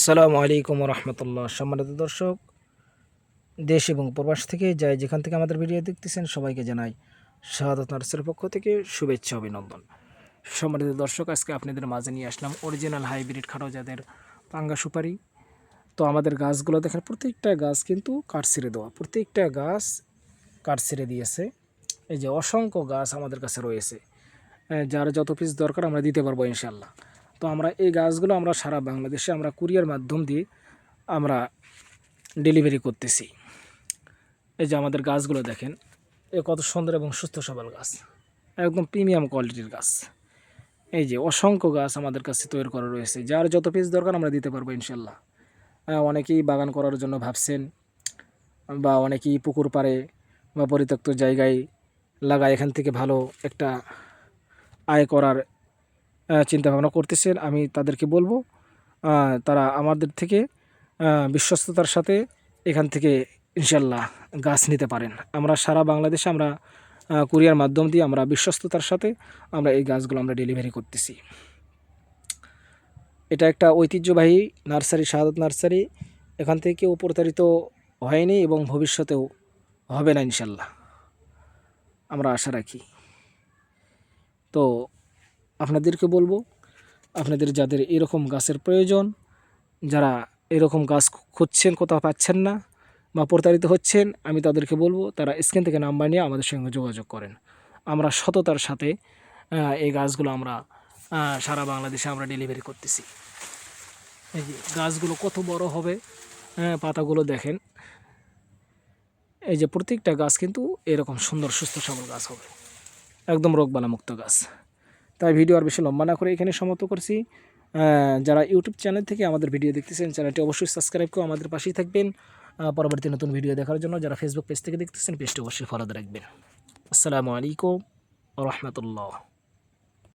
আসসালামু আলাইকুম রহমতুল্লাহ। সম্মানিত দর্শক, দেশ এবং প্রবাস থেকে যাই যেখান থেকে আমাদের ভিডিও দেখতেছেন সবাইকে জানাই শাহাদাত নার্সের পক্ষ থেকে শুভেচ্ছা অভিনন্দন। সম্মানিত দর্শক, আজকে আপনাদের মাঝে নিয়ে আসলাম অরিজিনাল হাইব্রিড খাটো জাতের পাঙ্গা সুপারি। তো আমাদের গাছগুলো দেখেন, প্রত্যেকটা গাছ কিন্তু কাঠ ছিঁড়ে দেওয়া, প্রত্যেকটা গাছ কাঠ ছিঁড়ে দিয়েছে। এই যে অসংখ্য গাছ আমাদের কাছে রয়েছে, যার যত পিস দরকার আমরা দিতে পারবো ইনশাল্লাহ। তো আমরা এই গাছগুলো আমরা সারা বাংলাদেশে আমরা কুরিয়ার মাধ্যম দিয়ে আমরা ডেলিভারি করতেছি। এই যে আমাদের গাছগুলো দেখেন, এ কত সুন্দর এবং সুস্থ সবল গাছ, একদম প্রিমিয়াম কোয়ালিটির গাছ। এই যে অসংখ্য গাছ আমাদের কাছে তৈরি করা রয়েছে, যার যত পিস দরকার আমরা দিতে পারবো ইনশাল্লাহ। অনেকেই বাগান করার জন্য ভাবছেন, বা অনেকেই পুকুর পাড়ে বা পরিত্যক্ত জায়গায় লাগায় এখান থেকে ভালো একটা আয় করার চিন্তাভাবনা করতেছেন। আমি তাদেরকে বলবো তারা আমাদের থেকে বিশ্বস্ততার সাথে এখান থেকে ইনশাল্লাহ গাছ নিতে পারেন। আমরা সারা বাংলাদেশে আমরা কুরিয়ার মাধ্যম দিয়ে আমরা বিশ্বস্ততার সাথে আমরা এই গাছগুলো আমরা ডেলিভারি করতেছি। এটা একটা ঐতিহ্যবাহী নার্সারি, শাহাদাত নার্সারি। এখান থেকে কেউ প্রতারিত হয়নি এবং ভবিষ্যতেও হবে না ইনশাল্লাহ, আমরা আশা রাখি। তো আপনাদেরকে বলবো, আপনাদের যাদের এরকম গাছের প্রয়োজন, যারা এরকম গাছ খুঁজছেন কোথাও পাচ্ছেন না বা প্রতারিত হচ্ছেন, আমি তাদেরকে বলবো তারা স্ক্রিন থেকে নাম্বার নিয়ে আমাদের সঙ্গে যোগাযোগ করেন। আমরা সততার সাথে এই গাছগুলো আমরা সারা বাংলাদেশে আমরা ডেলিভারি করতেছি। এই যে গাছগুলো কত বড় হবে, পাতাগুলো দেখেন। এই যে প্রত্যেকটা গাছ কিন্তু এরকম সুন্দর সুস্থ সবল গাছ হবে, একদম রোগবালামুক্ত গাছ। তাই ভিডিও আর বেশি লম্বা না করে এখানে সমাপ্ত করছি। যারা ইউটিউব চ্যানেল থেকে আমাদের ভিডিও দেখতেছেন, চ্যানেলটি অবশ্যই সাবস্ক্রাইব করে আমাদের পাশেই থাকবেন পরবর্তী নতুন ভিডিও দেখার জন্য। যারা ফেসবুক পেজ থেকে দেখতেছেন, পেজটি অবশ্যই ফলো রাখবেন। আসসালামু আলাইকুম ওয়া রাহমাতুল্লাহ।